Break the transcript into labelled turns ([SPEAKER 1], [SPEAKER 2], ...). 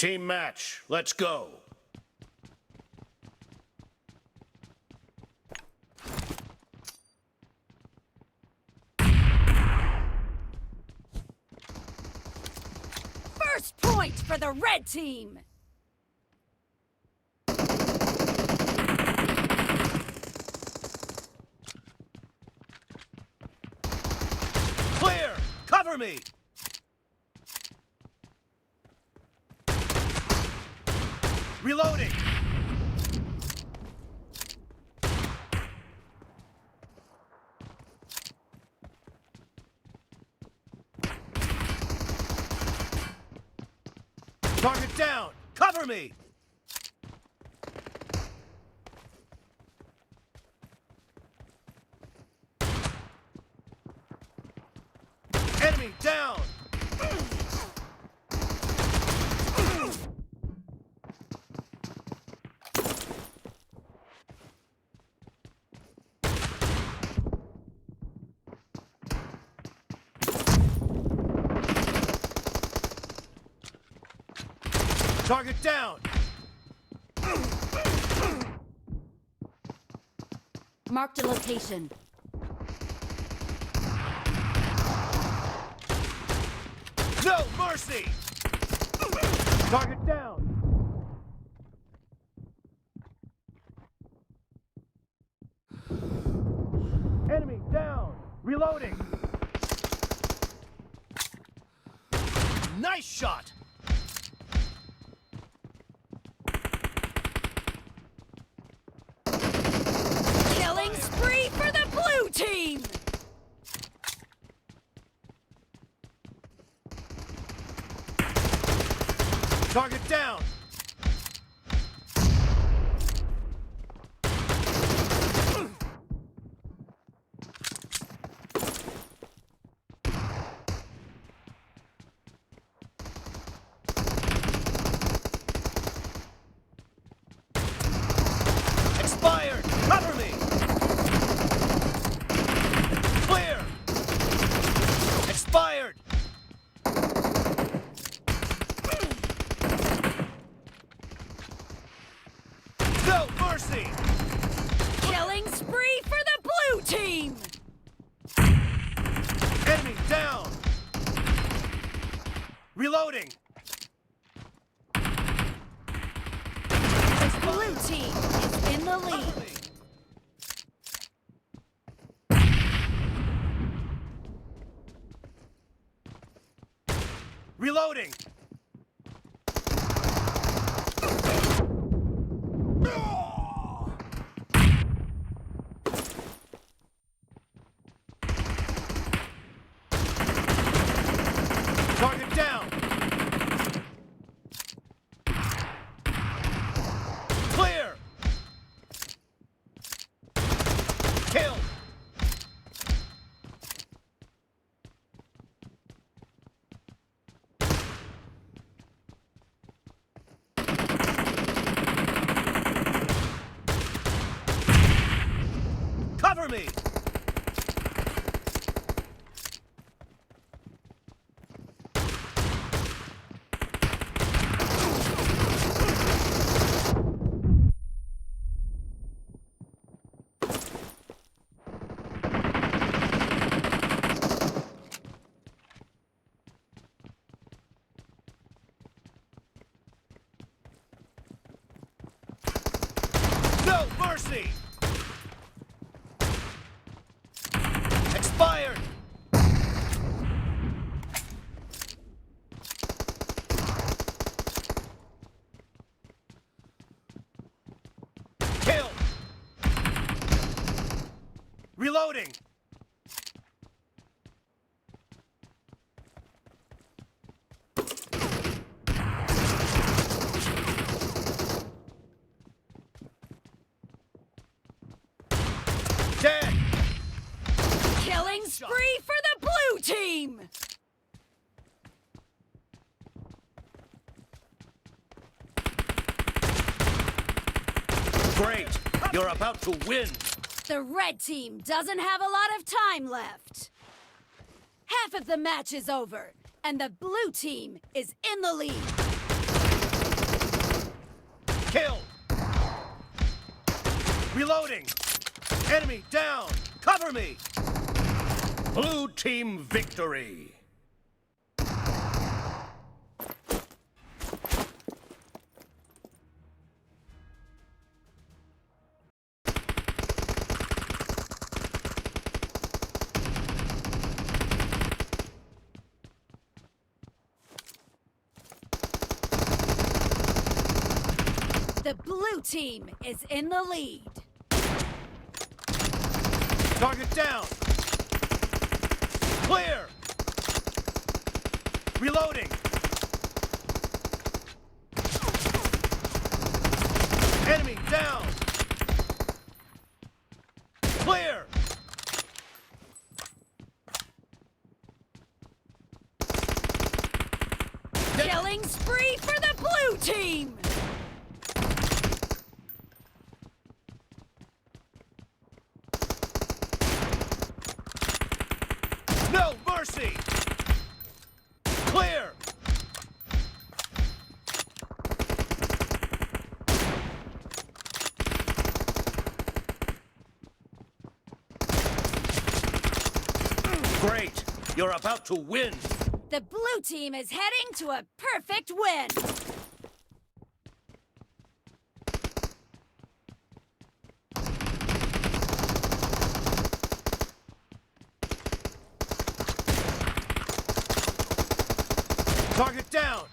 [SPEAKER 1] Team match, let's go.
[SPEAKER 2] First point for the red team!
[SPEAKER 1] Clear! Cover me! Reloading! Target down! Cover me! Enemy down! Target down!
[SPEAKER 2] Marked a location.
[SPEAKER 1] No mercy! Target down! Enemy down! Reloading! Nice shot!
[SPEAKER 2] Killing spree for the blue team!
[SPEAKER 1] Target down! Expired! Cover me! Clear! Expired! No mercy!
[SPEAKER 2] Killing spree for the blue team!
[SPEAKER 1] Enemy down! Reloading!
[SPEAKER 2] Blue team is in the lead.
[SPEAKER 1] Reloading! Target down! Clear! Kill! Cover me! No mercy! Expired! Kill! Reloading! Dead!
[SPEAKER 2] Killing spree for the blue team!
[SPEAKER 1] Great! You're about to win!
[SPEAKER 2] The red team doesn't have a lot of time left. Half of the match is over, and the blue team is in the lead.
[SPEAKER 1] Kill! Reloading! Enemy down! Cover me! Blue team victory!
[SPEAKER 2] The blue team is in the lead.
[SPEAKER 1] Target down! Clear! Reloading! Enemy down! Clear!
[SPEAKER 2] Killing spree for the blue team!
[SPEAKER 1] No mercy! Clear! Great! You're about to win!
[SPEAKER 2] The blue team is heading to a perfect win!
[SPEAKER 1] Target down!